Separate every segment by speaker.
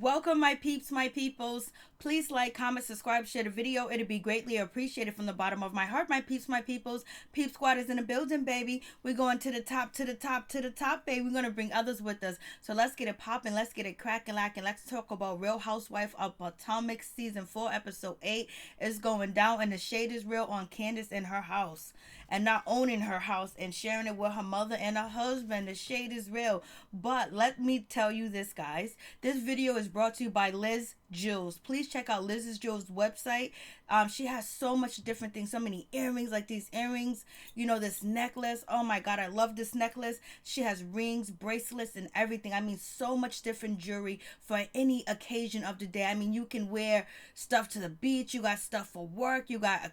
Speaker 1: Welcome, my peeps, my peoples. Please like, comment, subscribe, share the video. It'd be greatly appreciated from the bottom of my heart, my peeps, my peoples. Peep Squad is in the building, baby. We're going to the top, to the top, to the top, baby. We're going to bring others with us. So let's get it popping. Let's get it cracking, lacking. Let's talk about Real Housewife of Potomac Season 4, Episode 8. It's going down, and the shade is real on Candice in her house. And not owning her house and sharing it with her mother and her husband. The shade is real. But let me tell you this, guys. This video is brought to you by Liz Jules. Please check out Liz Jules' website. She has so much different things. So many earrings, like these earrings. You know, this necklace. Oh my God, I love this necklace. She has rings, bracelets, and everything. I mean, so much different jewelry for any occasion of the day. I mean, you can wear stuff to the beach. You got stuff for work. You got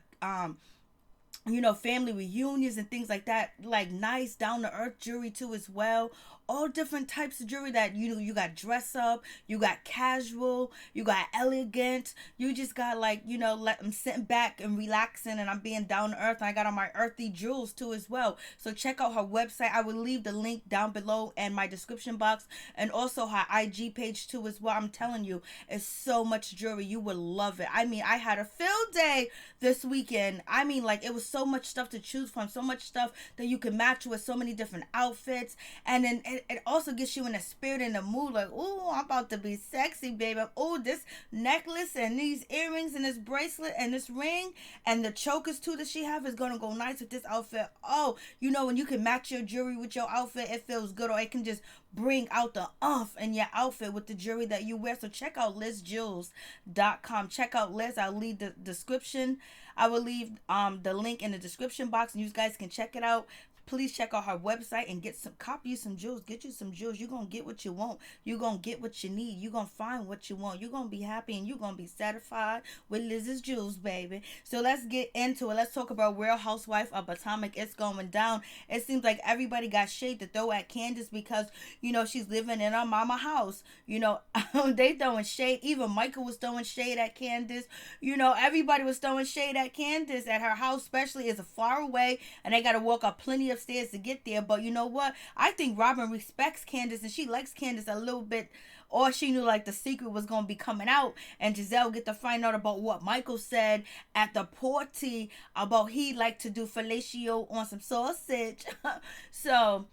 Speaker 1: family reunions and things like that, like nice down to earth jewelry too as well. All different types of jewelry that you got dress up, you got casual, you got elegant, you just got like I'm sitting back and relaxing and I'm being down to earth, and I got on my earthy jewels too as well. So check out her website. I will leave the link down below in my description box, and also her IG page too as well. I'm telling you, it's so much jewelry, you would love it. I mean, I had a field day this weekend. I mean, like, it was so much stuff to choose from, so much stuff that you can match with so many different outfits. And then it also gets you in the spirit and the mood, like, oh, I'm about to be sexy, baby. Oh, this necklace and these earrings and this bracelet and this ring and the chokers too that she have is gonna go nice with this outfit. Oh, when you can match your jewelry with your outfit, it feels good. Or it can just bring out the in your outfit with the jewelry that you wear. So check out LizJules.com. Check out Liz. I'll leave the description. I will leave the link in the description box, and you guys can check it out. Please check out her website and copy you some jewels. Get you some jewels. You're going to get what you want. You're going to get what you need. You're going to find what you want. You're going to be happy and you're going to be satisfied with Liz's jewels, baby. So let's get into it. Let's talk about Real Housewife of Potomac. It's going down. It seems like everybody got shade to throw at Candice because, she's living in her mama house. They throwing shade. Even Michael was throwing shade at Candice. Everybody was throwing shade at Candice at her house, especially is far away and they got to walk up plenty of stairs to get there. But you know what? I think Robin respects Candice and she likes Candice a little bit. Or she knew like the secret was going to be coming out, and Giselle get to find out about what Michael said at the party about he like to do fellatio on some sausage. So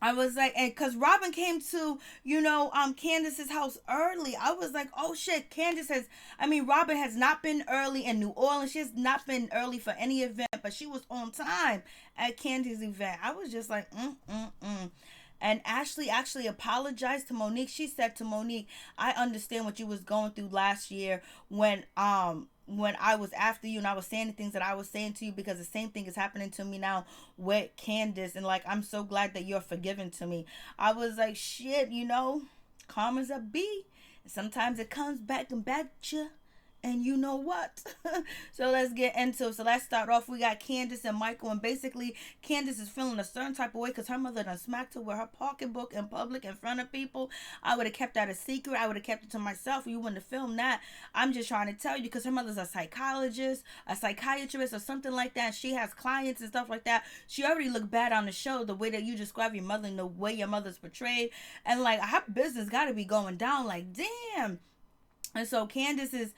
Speaker 1: I was like, and because Robin came to, Candice's house early. I was like, oh shit, Robin has not been early in New Orleans. She has not been early for any event, but she was on time at Candy's event. I was just like, And Ashley actually apologized to Monique. She said to Monique, I understand what you was going through last year when I was after you and I was saying the things that I was saying to you, because the same thing is happening to me now with Candice, and like, I'm so glad that you're forgiven to me. I was like, shit, karma's a bee. Sometimes it comes back and back at you. And you know what? So let's get into it. So let's start off. We got Candice and Michael. And basically, Candice is feeling a certain type of way because her mother done smacked her with her pocketbook in public in front of people. I would have kept that a secret. I would have kept it to myself. You wouldn't have filmed that. I'm just trying to tell you because her mother's a psychologist, a psychiatrist, or something like that. She has clients and stuff like that. She already looked bad on the show, the way that you describe your mother and the way your mother's portrayed. And like, her business got to be going down. Like, damn. And so Candice is,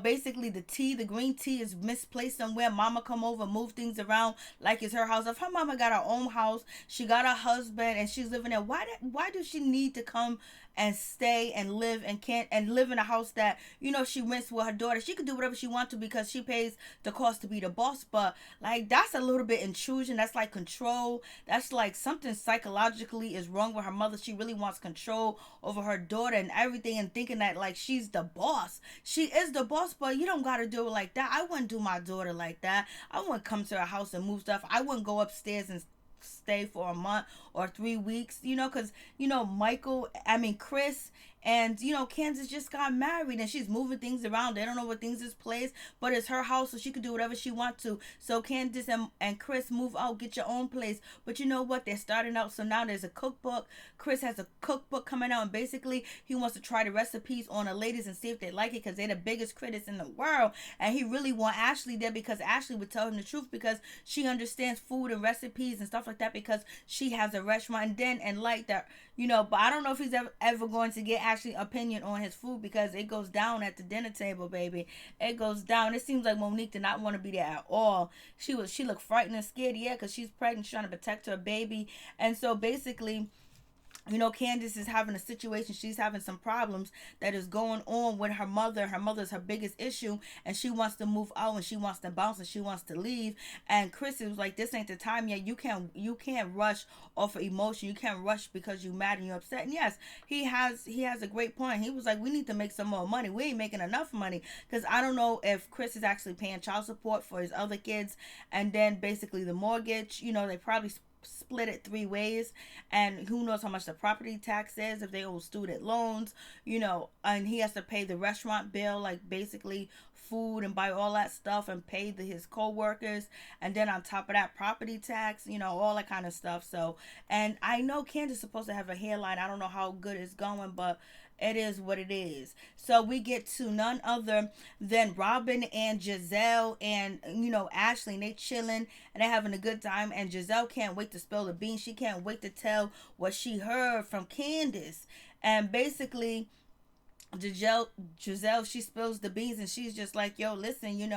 Speaker 1: basically the green tea is misplaced somewhere. Mama come over, move things around like it's her house. If her mama got her own house, she got her husband, and she's living there, why does she need to come and stay and live and live in a house that, she rents with her daughter? She could do whatever she wants to because she pays the cost to be the boss. But like, that's a little bit intrusion. That's like control. That's like something psychologically is wrong with her mother. She really wants control over her daughter and everything, and thinking that like she's the boss. She is the boss, but you don't gotta do it like that. I wouldn't do my daughter like that. I wouldn't come to her house and move stuff. I wouldn't go upstairs and stay for a month or 3 weeks, because Chris and Candice just got married and she's moving things around. They don't know what things is placed, but it's her house, so she could do whatever she wants to. So Candice and Chris move out, get your own place. But you know what? They're starting out, so now there's a cookbook. Chris has a cookbook coming out, and basically he wants to try the recipes on the ladies and see if they like it, because they're the biggest critics in the world. And he really want Ashley there because Ashley would tell him the truth, because she understands food and recipes and stuff like that, because she has a restaurant. And like that, but I don't know if he's ever going to get Ashley Ashley's opinion on his food, because it goes down at the dinner table, baby. It goes down. It seems like Monique did not want to be there at all. She looked frightened and scared, yeah, because she's pregnant, she's trying to protect her baby. And so basically, Candice is having a situation. She's having some problems that is going on with her mother. Her mother's her biggest issue, and she wants to move out, and she wants to bounce, and she wants to leave. And Chris was like, "This ain't the time yet. You can't rush off of emotion. You can't rush because you're mad and you're upset." And yes, he has a great point. He was like, "We need to make some more money. We ain't making enough money, because I don't know if Chris is actually paying child support for his other kids, and then basically the mortgage. They probably split it 3 ways, and who knows how much the property tax is, if they owe student loans, and he has to pay the restaurant bill, like basically food, and buy all that stuff, and pay his co-workers, and then on top of that, property tax, all that kind of stuff. So, and I know Candace is supposed to have a hairline. I don't know how good it's going, but it is what it is. So we get to none other than Robin and Giselle and, Ashley, and they chilling and they having a good time. And Giselle can't wait to spill the beans. She can't wait to tell what she heard from Candace. And basically, Giselle, she spills the beans, and she's just like, "Yo, listen,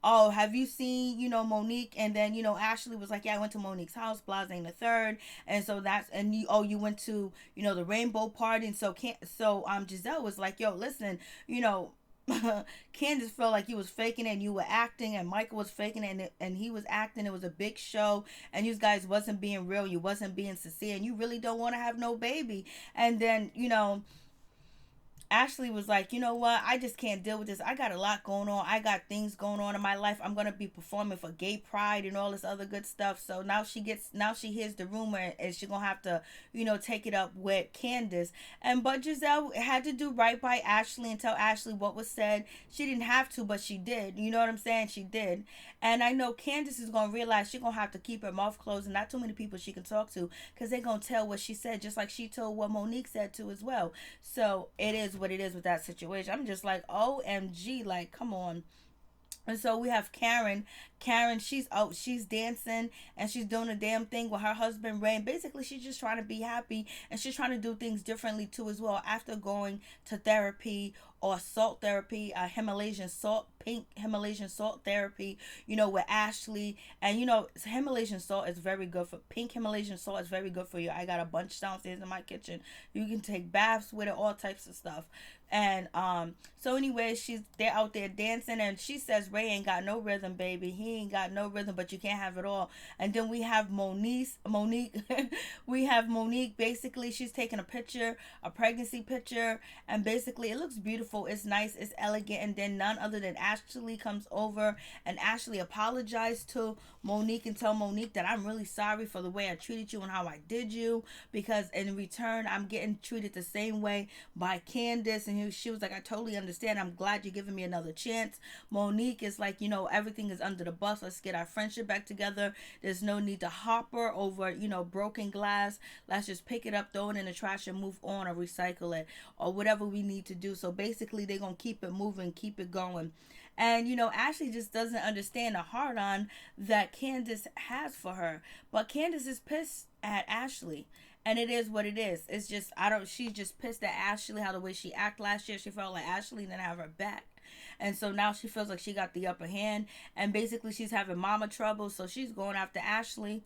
Speaker 1: oh, have you seen, Monique?" And then, Ashley was like, "Yeah, I went to Monique's house, Blase the third." And so you went to, the rainbow party. And so Giselle was like, "Yo, listen, Candace felt like you was faking it and you were acting, and Michael was faking it and he was acting. It was a big show, and you guys wasn't being real, you wasn't being sincere, and you really don't want to have no baby." And then, Ashley was like, "You know what? I just can't deal with this. I got a lot going on. I got things going on in my life. I'm going to be performing for Gay Pride and all this other good stuff." So now she hears the rumor, and she's going to have to, take it up with Candace. But Giselle had to do right by Ashley and tell Ashley what was said. She didn't have to, but she did. You know what I'm saying? She did. And I know Candace is going to realize she's going to have to keep her mouth closed, and not too many people she can talk to, because they're going to tell what she said, just like she told what Monique said too as well. So it is what it is with that situation. I'm just like, OMG, like, come on. And so we have Karen. She's out, she's dancing, and she's doing a damn thing with her husband Ray. And basically, she's just trying to be happy, and she's trying to do things differently too as well. After going to therapy, or salt therapy, pink Himalayan salt therapy, with Ashley. And Himalayan salt is very good for pink Himalayan salt is very good for you. I got a bunch downstairs in my kitchen. You can take baths with it, all types of stuff. And so anyway, they're out there dancing, and she says Ray ain't got no rhythm, baby. He ain't got no rhythm, but you can't have it all. And then we have Monique. We have Monique. Basically, she's taking a pregnancy picture, and basically it looks beautiful. It's nice. It's elegant. And then none other than Ashley comes over, and Ashley apologized to Monique and tell Monique that, "I'm really sorry for the way I treated you and how I did you, because in return I'm getting treated the same way by Candace." And she was like, "I totally understand. I'm glad you're giving me another chance." Monique is like, "Everything is under the bus. Let's get our friendship back together. There's no need to hopper over, broken glass. Let's just pick it up, throw it in the trash, and move on, or recycle it, or whatever we need to do." So basically, they're going to keep it moving, keep it going. And, Ashley just doesn't understand the hard-on that Candace has for her. But Candace is pissed at Ashley. And it is what it is. It's just, she's just pissed at Ashley, how the way she acted last year. She felt like Ashley didn't have her back. And so now she feels like she got the upper hand. And basically she's having mama trouble. So she's going after Ashley.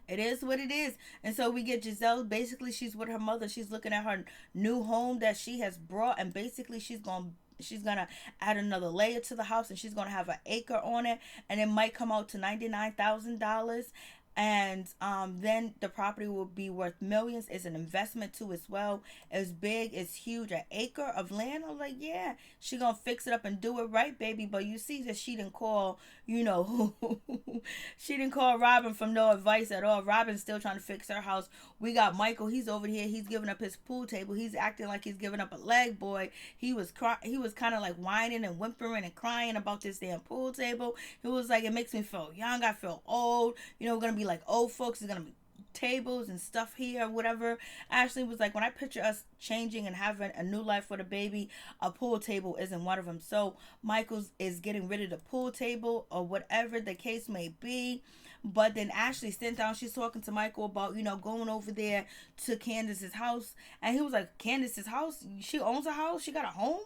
Speaker 1: It is what it is. And so we get Giselle. Basically, she's with her mother. She's looking at her new home that she has brought. And basically she's going to add another layer to the house, and she's going to have an acre on it, and it might come out to $99,000. And then the property will be worth millions. It's an investment too as well. It's big, it's huge, an acre of land. I'm like, yeah, she gonna fix it up and do it right, baby. But you see that she didn't call, she didn't call Robin from no advice at all. Robin's still trying to fix her house. We got Michael, he's over here, he's giving up his pool table. He's acting like he's giving up a leg, boy. He was kind of like whining and whimpering and crying about this damn pool table. He was like, "It makes me feel young, I feel old. We're gonna be like old folks. There's gonna be tables and stuff here, whatever." Ashley was like, "When I picture us changing and having a new life with a baby, a pool table isn't one of them." So Michael's is getting rid of the pool table, or whatever the case may be. But then Ashley sent down, she's talking to Michael about, going over there to Candace's house. And he was like, Candace's house? She owns a house? She got a home?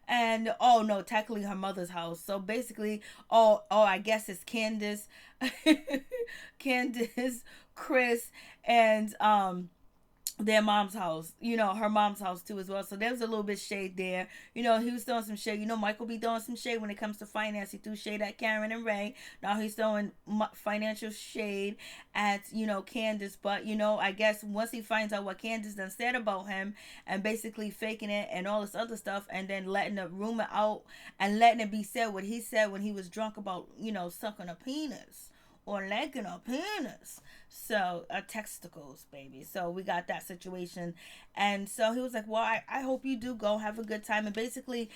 Speaker 1: And oh no, technically her mother's house. So basically, I guess it's Candace, Candace, Chris, and their mom's house, her mom's house too as well. So there was a little bit shade there. He was throwing some shade. Michael be throwing some shade when it comes to finance. He threw shade at Karen and Ray. Now he's throwing financial shade at, Candace. But, I guess once he finds out what Candace done said about him and basically faking it and all this other stuff and then letting the rumor out and letting it be said what he said when he was drunk about, sucking a penis or licking a penis. So, testicles, baby. So, we got that situation. And so, he was like, well, I hope you do go have a good time. And basically,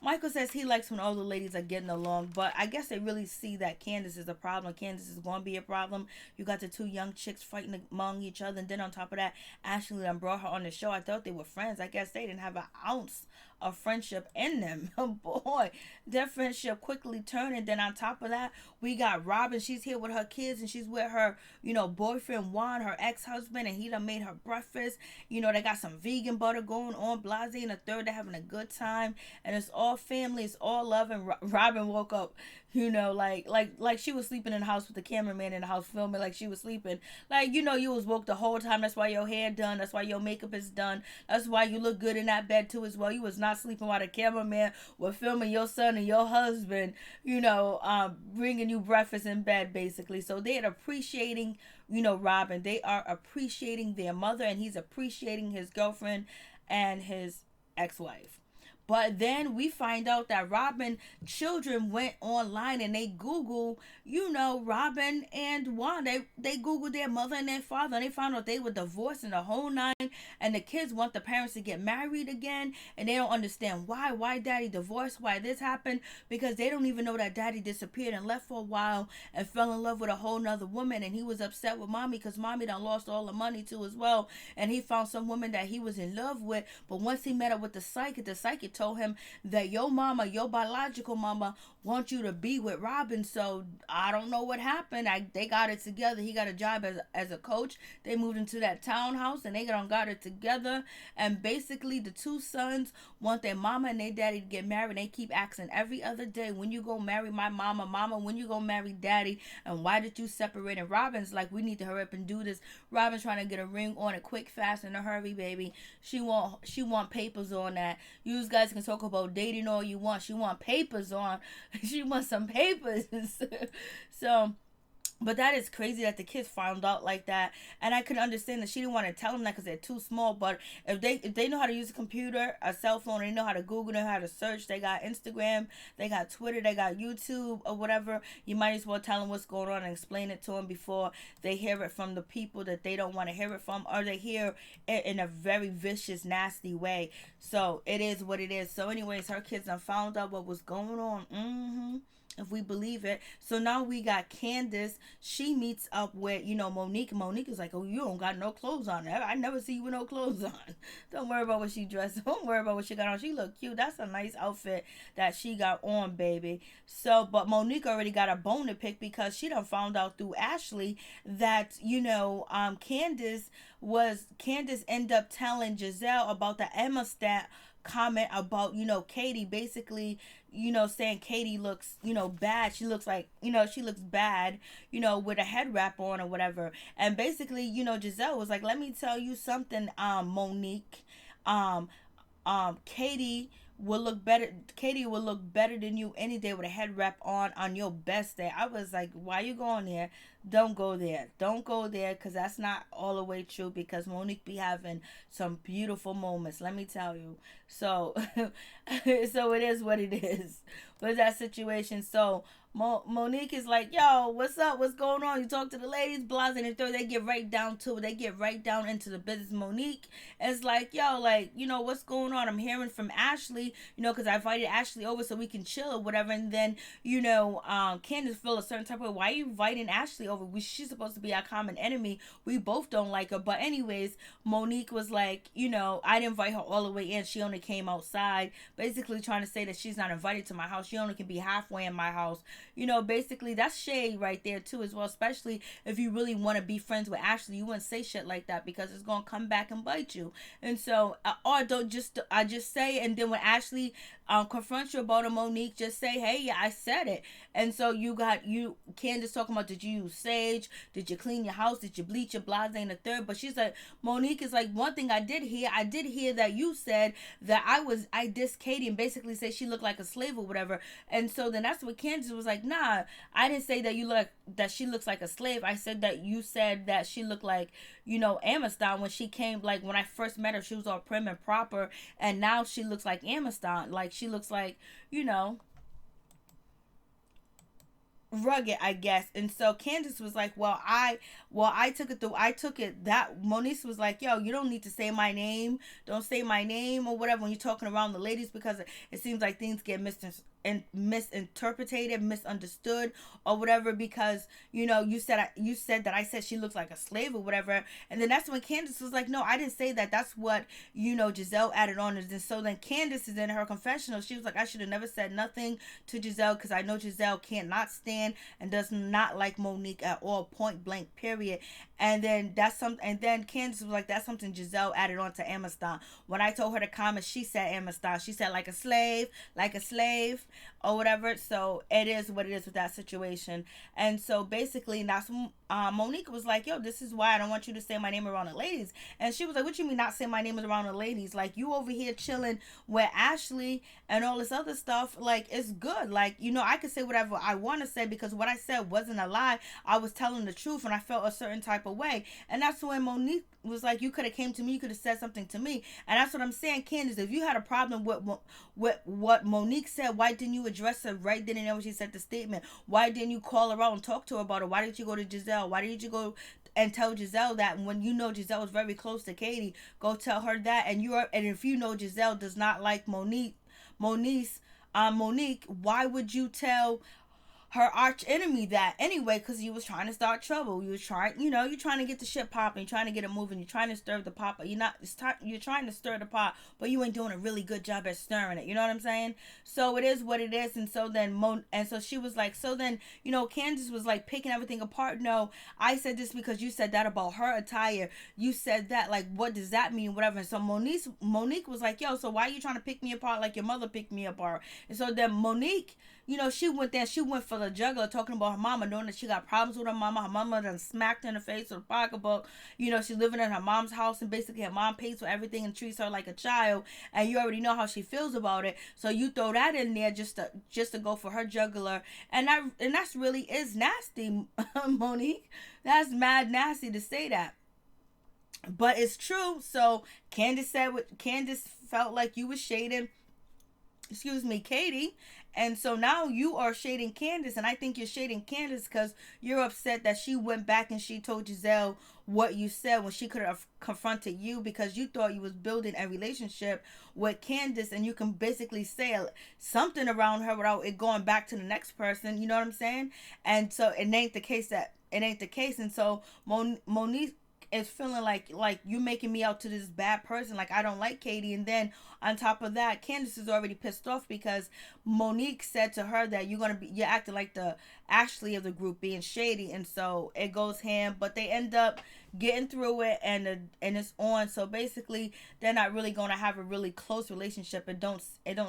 Speaker 1: Michael says he likes when all the ladies are getting along. But I guess they really see that Candace is a problem. Candace is going to be a problem. You got the two young chicks fighting among each other. And then on top of that, Ashley done brought her on the show. I thought they were friends. I guess they didn't have an ounce of friendship in them. Oh boy, their friendship quickly turned. And then on top of that, we got Robin. She's here with her kids and she's with her, boyfriend Juan, her ex-husband, and he done made her breakfast. They got some vegan butter going on. Blase and the third, they're having a good time, and it's all family, it's all love. And Robin woke up, like she was sleeping in the house with the cameraman in the house filming like she was sleeping. Like, you was woke the whole time. That's why your hair done. That's why your makeup is done. That's why you look good in that bed too as well. You was not sleeping while the cameraman was filming your son and your husband, bringing you breakfast in bed basically. So they're appreciating, Robin. They are appreciating their mother, and he's appreciating his girlfriend and his ex-wife. But then we find out that Robin children went online and they Google, Robin and Juan. They Googled their mother and their father, and they found out they were divorced and the whole nine. And the kids want the parents to get married again, and they don't understand why. Why daddy divorced? Why this happened? Because they don't even know that daddy disappeared and left for a while and fell in love with a whole nother woman. And he was upset with mommy because mommy done lost all the money too as well. And he found some woman that he was in love with. But once he met up with the psychic told him that your mama, your biological mama, wants you to be with Robin. So I don't know what happened. They got it together. He got a job as a coach. They moved into that townhouse and they got it together. And basically the two sons want their mama and their daddy to get married. They keep asking every other day, when you go marry my mama, when you go marry daddy, and why did you separate? And Robin's like, we need to hurry up and do this. Robin's trying to get a ring on it quick, fast, in a hurry, baby. She want papers on that. You guys can talk about dating all you want. She want papers on. She wants some papers. So, but that is crazy that the kids found out like that. And I could understand that she didn't want to tell them that because they're too small. But if they know how to use a computer, a cell phone, they know how to Google, they know how to search. They got Instagram, they got Twitter, they got YouTube or whatever. You might as well tell them what's going on and explain it to them before they hear it from the people that they don't want to hear it from, or they hear it in a very vicious, nasty way. So it is what it is. So anyways, her kids done found out what was going on. If we believe it. So now we got Candace. She meets up with, Monique. Monique is like, oh, you don't got no clothes on. I never see you with no clothes on. Don't worry about what she dressed. Don't worry about what she got on. She look cute. That's a nice outfit that she got on, baby. So, but Monique already got a bone to pick because she done found out through Ashley that, Candace ended up telling Giselle about the Emma stat comment about, Katie, basically, saying Katie looks, bad. She looks like, she looks bad, with a head wrap on or whatever. And basically, Giselle was like, let me tell you something, Monique. Katie will look better than you any day with a head wrap on your best day. I was like, why you going there? Don't go there, because that's not all the way true, because Monique be having some beautiful moments, let me tell you. So so it is what it is with that situation. So Monique is like, yo, what's up? What's going on? You talk to the ladies, blah, and third, they get right down to it. They get right down into the business. Monique is like, yo, like, what's going on? I'm hearing from Ashley, because I invited Ashley over so we can chill or whatever. And then, Candace feel a certain type of way. Why are you inviting Ashley over? She's supposed to be our common enemy. We both don't like her. But anyways, Monique was like, I didn't invite her all the way in. She only came outside, basically trying to say that she's not invited to my house. She only can be halfway in my house. basically that's shade right there too as well, especially if you really want to be friends with Ashley. You wouldn't say shit like that because it's gonna come back and bite you. And so, or don't just I just say, and then when Ashley confronts you about a Monique, just say, hey, yeah, I said it. And so you Candace talking about, did you use sage, did you clean your house, did you bleach your blase and the third. But she's like, Monique is like, one thing I did hear that you said that I dissed Katie and basically said she looked like a slave or whatever. And so then that's what Candace was like, nah, I didn't say that she looks like a slave. I said that you said that she looked like, Amaston when she came, like when I first met her, she was all prim and proper, and now she looks like Amaston. Like she looks like, rugged, I guess. And so Candace was like, I took it that Monique was like, yo, you don't need to say my name, don't say my name or whatever when you're talking around the ladies, because it seems like things get misinterpreted, misunderstood or whatever, because you said that I said she looks like a slave or whatever. And then that's when Candace was like, no, I didn't say that. That's what Giselle added on. And so then Candace is in her confessional, she was like, I should have never said nothing to Giselle because I know Giselle can't not stand and does not like Monique at all, point blank, period. And then Candace was like, that's something Giselle added on to Amaston. When I told her to comment, she said Amaston. She said like a slave or whatever. So it is what it is with that situation. And so basically that's when Monique was like, yo, this is why I don't want you to say my name around the ladies. And she was like, what you mean not say my name around the ladies? Like, you over here chilling with Ashley and all this other stuff. Like, it's good. Like, I could say whatever I want to say because what I said wasn't a lie. I was telling the truth and I felt a certain type of way. And that's when Monique was like, you could have came to me, you could have said something to me. And that's what I'm saying, Candace, if you had a problem with what Monique said, why didn't you address her right then and there when she said the statement? Why didn't you call her out and talk to her about it? Why didn't you go to Giselle? Why didn't you go and tell Giselle that? When Giselle was very close to Katie, go tell her that. And if Giselle does not like Monique, why would you tell her arch enemy that anyway? Because you was trying to start trouble. You was trying, you're trying to get the shit popping, you're trying to get it moving, you're trying to stir the pot, but you're trying to stir the pot, but you ain't doing a really good job at stirring it. You know what I'm saying? So it is what it is. And so then so she was like, so then Candace was like picking everything apart. No, I said this because you said that about her attire. You said that, like, what does that mean? Whatever. And so Monique was like, yo, so why are you trying to pick me apart like your mother picked me apart? And so then Monique, she went for the juggler, talking about her mama, knowing that she got problems with her mama. Her mama done smacked her in the face with a pocketbook. She's living in her mom's house, and basically her mom pays for everything and treats her like a child. And you already know how she feels about it. So you throw that in there just to go for her juggler. And that's really is nasty, Monique. That's mad nasty to say that. But it's true. So Candace felt like you was shading, Katie. And so now you are shading Candace, and I think you're shading Candace because you're upset that she went back and she told Giselle what you said when she could have confronted you, because you thought you was building a relationship with Candace and you can basically say something around her without it going back to the next person. You know what I'm saying? And so it ain't the case. And so Monique is feeling like you making me out to this bad person, like I don't like Katie. And then on top of that, Candace is already pissed off because Monique said to her that you're acting like the Ashley of the group, being shady. And so it goes ham, but they end up getting through it, and it's on. So basically they're not really going to have a really close relationship. It don't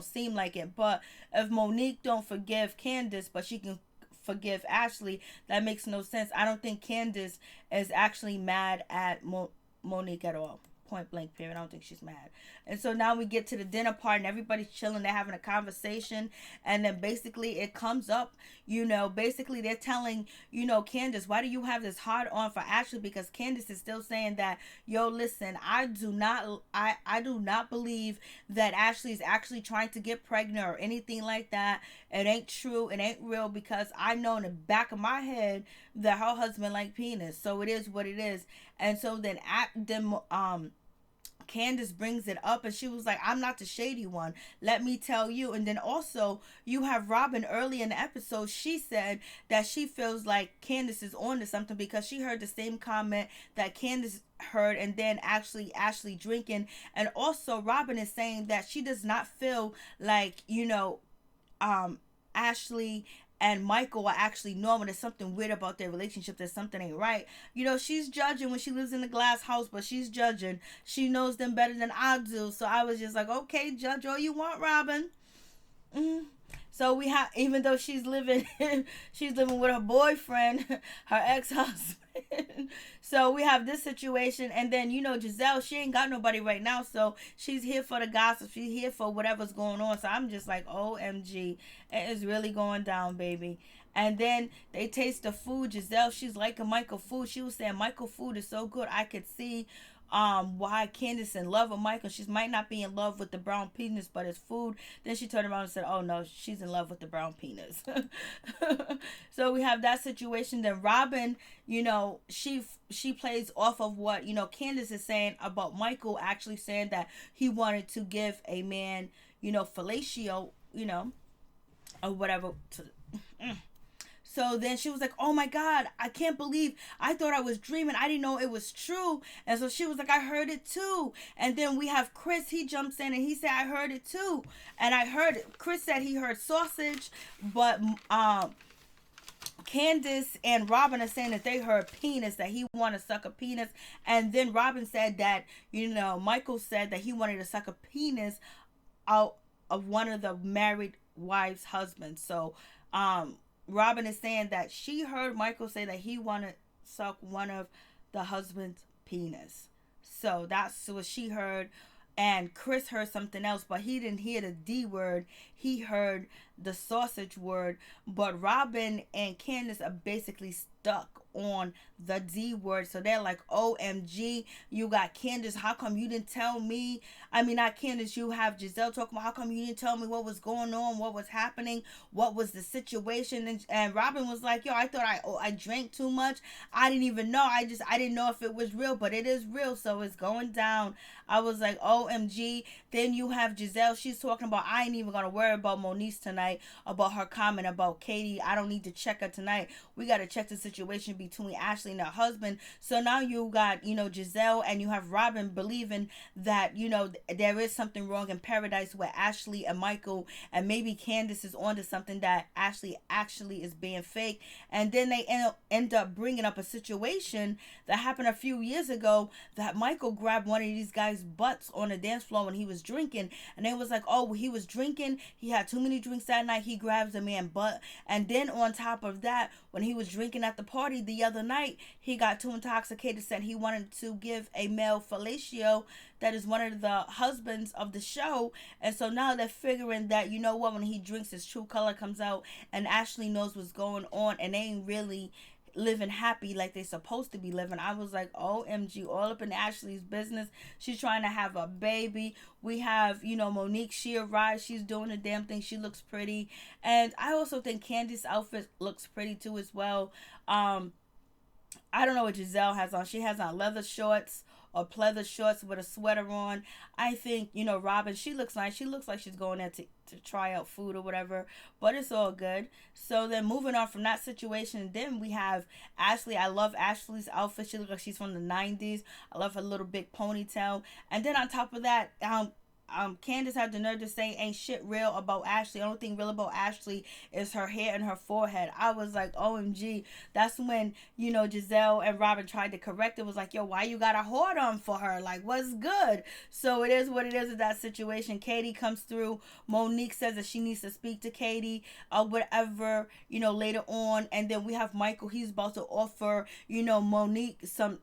Speaker 1: seem like it. But if Monique don't forgive Candace, but she can forgive Ashley, that makes no sense. I don't think Candace is actually mad at Monique at all. Point blank, period. I don't think she's mad. And so now we get to the dinner part and everybody's chilling. They're having a conversation. And then basically it comes up, basically they're telling, Candace, why do you have this hard on for Ashley? Because Candace is still saying that, yo, listen, I do not believe that Ashley is actually trying to get pregnant or anything like that. It ain't true. It ain't real, because I know in the back of my head that her husband like penis. So it is what it is. And so then Candace brings it up and she was like, I'm not the shady one, let me tell you. And then also you have Robin early in the episode. She said that she feels like Candace is on to something because she heard the same comment that Candace heard, and then actually Ashley drinking. And also Robin is saying that she does not feel like Ashley and Michael are actually normal. There's something weird about their relationship. There's something ain't right. She's judging when she lives in the glass house, but she's judging. She knows them better than I do. So I was just like, okay, judge all you want, Robin. Mm-hmm. So we have, even though she's living, she's living with her boyfriend, her ex-husband. So we have this situation, and then Giselle, she ain't got nobody right now, so she's here for the gossip. She's here for whatever's going on. So I'm just like, OMG, it is really going down, baby. And then they taste the food. Giselle, she's liking Michael food. She was saying Michael food is so good. I could see why Candice in love with Michael. She might not be in love with the brown penis, but it's food. Then she turned around and said, oh no, she's in love with the brown penis. So we have that situation. Then Robin, she plays off of what Candice is saying about Michael, actually saying that he wanted to give a man fellatio, or whatever to, So then she was like, oh my God, I can't believe, I thought I was dreaming. I didn't know it was true. And so she was like, I heard it too. And then we have Chris, he jumps in and he said, I heard it too. And I heard it. Chris said he heard sausage, but Candice and Robin are saying that they heard penis, that he wanted to suck a penis. And then Robin said that, Michael said that he wanted to suck a penis out of one of the married wife's husbands. So, Robin is saying that she heard Michael say that he wanted to suck one of the husband's penis. So that's what she heard. And Chris heard something else, but he didn't hear the D word. He heard the sausage word. But Robin and Candice are basically stuck on the D word. So they're like, OMG, you got Candice. How come you didn't tell me? I mean, not Candice, you have Giselle talking about how come you didn't tell me what was going on, what was happening, what was the situation. And Robin was like, yo, I thought I drank too much. I didn't even know. I didn't know if it was real, but it is real. So it's going down. I was like, OMG. Then you have Giselle. She's talking about, I ain't even going to worry about Monique tonight, about her comment about Katie. I don't need to check her tonight. We got to check the situation between Ashley and her husband. So now you got, Giselle, and you have Robin believing that, there is something wrong in paradise with Ashley and Michael, and maybe Candice is onto something, that Ashley actually is being fake. And then they end up bringing up a situation that happened a few years ago, that Michael grabbed one of these guys' butts on the dance floor when he was drinking, and they was like, oh, he was drinking, he had too many drinks that night, he grabs a man's butt. And then on top of that, when he was drinking at the party the other night, he got too intoxicated, said he wanted to give a male fellatio, that is one of the husbands of the show. And so now they're figuring that, when he drinks, his true color comes out, and Ashley knows what's going on, and they ain't really living happy like they supposed to be living. I was like, OMG, all up in Ashley's business. She's trying to have a baby. We have, Monique, she arrived. She's doing the damn thing. She looks pretty. And I also think Candice's outfit looks pretty too as well. I don't know what Giselle has on. She has on leather shorts or pleather shorts with a sweater on. I think, Robin, she looks nice. She looks like she's going there to try out food or whatever, but it's all good. So then moving on from that situation, then we have Ashley. I love Ashley's outfit. She looks like she's from the 90s. I love her little big ponytail. And then on top of that, Candice had the nerve to say ain't shit real about Ashley. The only thing real about Ashley is her hair and her forehead. I was like, OMG. That's when, Giselle and Robin tried to correct it. Was like, yo, why you got a hoard on for her? Like, what's good? So it is what it is in that situation. Katie comes through. Monique says that she needs to speak to Katie or whatever, later on. And then we have Michael. He's about to offer, Monique some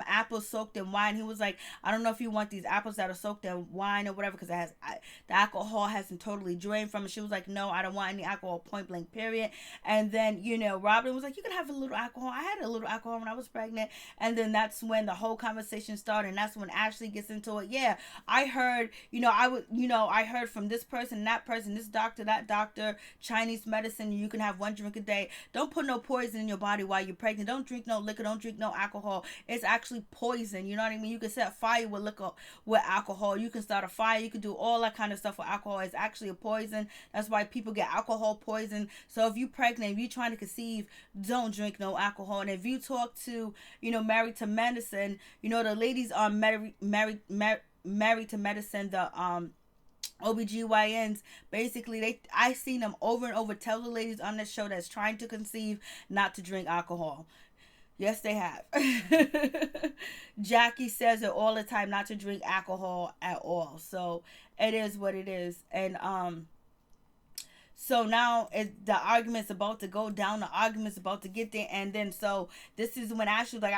Speaker 1: apples soaked in wine. He was like, I don't know if you want these apples that are soaked in wine or whatever, because the alcohol hasn't totally drained from it. She was like, no, I don't want any alcohol, point blank, period. And then Robin was like, you can have a little alcohol. I had a little alcohol when I was pregnant. And then that's when the whole conversation started, and that's when Ashley gets into it. Yeah, I heard, I heard from this person, that person, this doctor, that doctor, Chinese medicine, you can have one drink a day. Don't put no poison in your body while you're pregnant. Don't drink no liquor. Don't drink no alcohol. It's actually poison. You know what I mean? You can set fire with liquor, with alcohol. You can start a fire. You can do all that kind of stuff with alcohol. It's actually a poison. That's why people get alcohol poison. So if you're pregnant, if you're trying to conceive, don't drink no alcohol. And if you talk to, Married to Medicine, the ladies are married to Medicine, OBGYNs, basically I seen them over and over tell the ladies on the show that's trying to conceive not to drink alcohol. Yes, they have. Jackie says it all the time, not to drink alcohol at all. So it is what it is. And so now the argument's about to go down. The argument's about to get there, and then so this is when Ashley's like,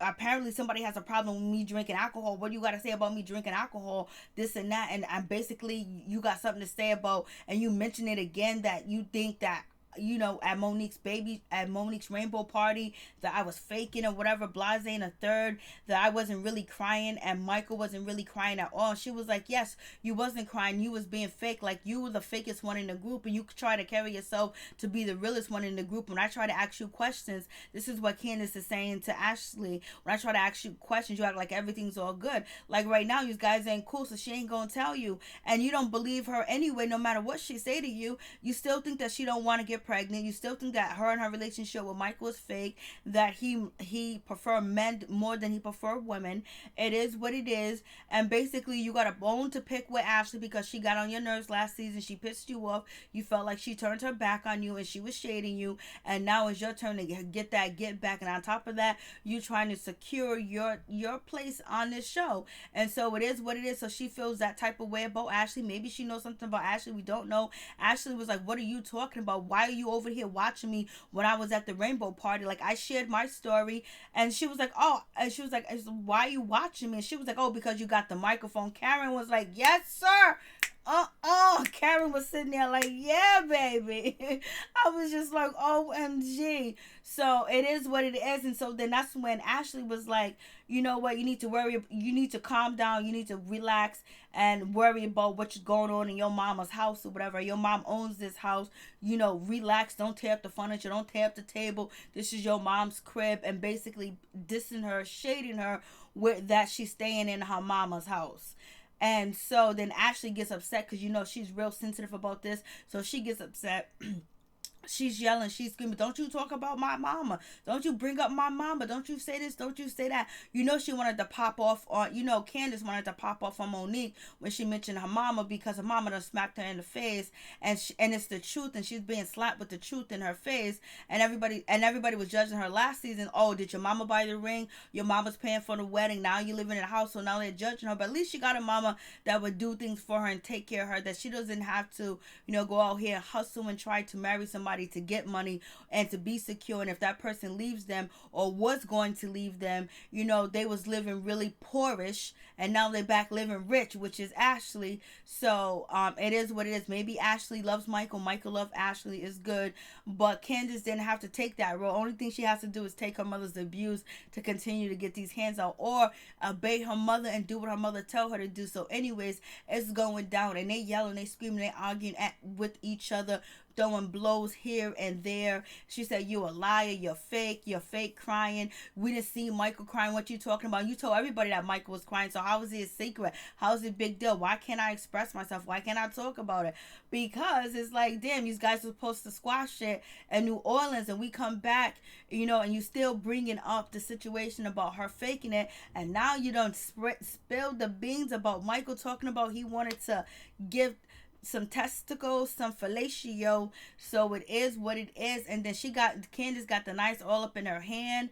Speaker 1: apparently somebody has a problem with me drinking alcohol. What do you got to say about me drinking alcohol? This and that, and I basically you got something to say about, and you mention it again that you think that at Monique's rainbow party, that I was faking or whatever, blase and a third, that I wasn't really crying and Michael wasn't really crying at all. She was like, yes, you wasn't crying, you was being fake, like you were the fakest one in the group, and you try to carry yourself to be the realest one in the group. When I try to ask you questions, this is what Candice is saying to Ashley, when I try to ask you questions, you act like everything's all good. Like right now, you guys ain't cool, so she ain't gonna tell you, and you don't believe her anyway. No matter what she say to you, you still think that she don't want to get pregnant. You still think that her and her relationship with Michael is fake, that he prefer men more than he prefer women. It is what it is. And basically you got a bone to pick with Ashley because she got on your nerves last season. She pissed you off. You felt like she turned her back on you and she was shading you, and now it's your turn to get back. And on top of that, you trying to secure your place on this show. And so it is what it is. So she feels that type of way about Ashley. Maybe she knows something about Ashley we don't know. Ashley was like, what are you talking about? Why are you over here watching me when I was at the rainbow party? Like, I shared my story, and she was like, oh, and she was like, why are you watching me? And she was like, oh, because you got the microphone. Karen was like, yes, sir. Karen was sitting there like, yeah, baby. I was just like, OMG. So it is what it is. And so then that's when Ashley was like, you know what, you need to calm down, you need to relax and worry about what's going on in your mama's house or whatever. Your mom owns this house, relax, don't tear up the furniture, don't tear up the table. This is your mom's crib, and basically dissing her, shading her with that she's staying in her mama's house. And so then Ashley gets upset because she's real sensitive about this. So she gets upset. She's yelling, she's screaming, don't you talk about my mama. Don't you bring up my mama. Don't you say this. Don't you say that. She wanted to pop off on, Candice wanted to pop off on Monique when she mentioned her mama, because her mama done smacked her in the face. And it's the truth, and she's being slapped with the truth in her face. And everybody was judging her last season. Oh, did your mama buy the ring? Your mama's paying for the wedding. Now you living in a house, so now they're judging her. But at least she got a mama that would do things for her and take care of her, that she doesn't have to, go out here and hustle and try to marry somebody to get money and to be secure. And if that person leaves them or was going to leave them, they was living really poorish, and now they're back living rich, which is Ashley. So it is what it is. Maybe Ashley loves Michael loves Ashley, is good, but Candice didn't have to take that role. Only thing she has to do is take her mother's abuse to continue to get these hands out, or obey her mother and do what her mother tell her to do. So anyways, it's going down, and they yelling, they screaming, they arguing with each other, throwing blows here and there. She said, you a liar, you're fake crying. We didn't see Michael crying. What you talking about? You told everybody that Michael was crying, so how is it a secret? How is it a big deal? Why can't I express myself? Why can't I talk about it? Because it's like, damn, you guys were supposed to squash it in New Orleans, and we come back, and you still bringing up the situation about her faking it, and now you don't spill the beans about Michael talking about he wanted to give some testicles, some fellatio. So it is what it is. And then Candice got the knife all up in her hand.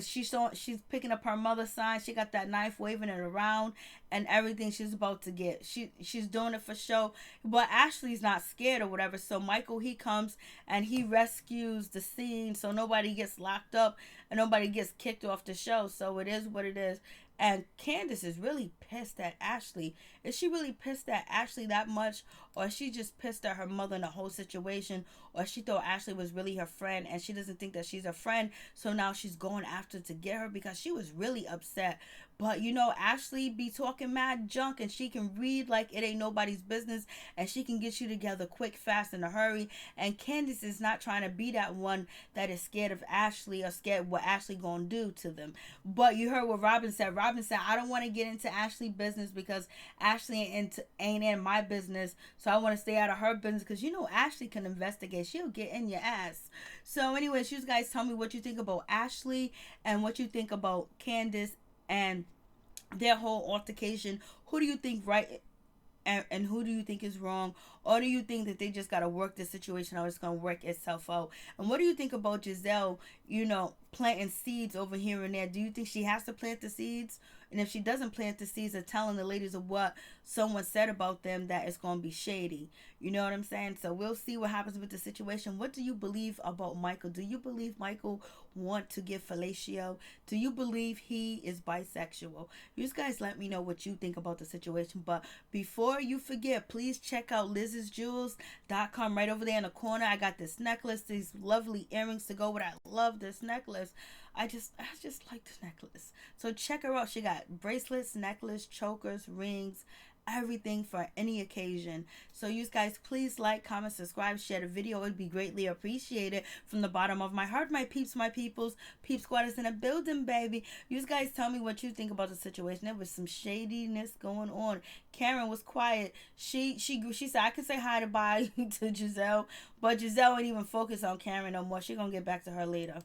Speaker 1: She's picking up her mother's sign. She got that knife, waving it around and everything. She's about to get. She's doing it for show. But Ashley's not scared or whatever. So Michael, he comes and he rescues the scene, so nobody gets locked up and nobody gets kicked off the show. So it is what it is. And Candice is really pissed at Ashley. Is she really pissed at Ashley that much? Or is she just pissed at her mother in the whole situation? Or she thought Ashley was really her friend and she doesn't think that she's a friend, so now she's going after to get her, because she was really upset. But Ashley be talking mad junk, and she can read like it ain't nobody's business, and she can get you together quick, fast, in a hurry. And Candice is not trying to be that one that is scared of Ashley or scared what Ashley gonna do to them. But you heard what Robin said. Robin said, I don't want to get into Ashley business because Ashley ain't in my business, so I want to stay out of her business, because Ashley can investigate. She'll get in your ass. So anyways, you guys tell me what you think about Ashley and what you think about Candice and their whole altercation. Who do you think right and who do you think is wrong? Or do you think that they just got to work the situation out? It's going to work itself out. And what do you think about Giselle, planting seeds over here and there? Do you think she has to plant the seeds? And if she doesn't plant the seeds of telling the ladies of what someone said about them, that it's going to be shady. You know what I'm saying? So we'll see what happens with the situation. What do you believe about Michael? Do you believe Michael want to give fellatio? Do you believe he is bisexual? You guys let me know what you think about the situation. But before you forget, please check out liz'sjewels.com. Right over there in the corner, I got this necklace, these lovely earrings to go with. I love this necklace. I just like the necklace. So check her out. She got bracelets, necklace, chokers, rings, everything for any occasion. So you guys, please like, comment, subscribe, share the video. It would be greatly appreciated from the bottom of my heart. My peeps, my peoples, peep squad is in a building, baby. You guys tell me what you think about the situation. There was some shadiness going on. Karen was quiet. She said I could say hi to bye to Giselle, but Giselle ain't even focus on Karen no more. She gonna get back to her later.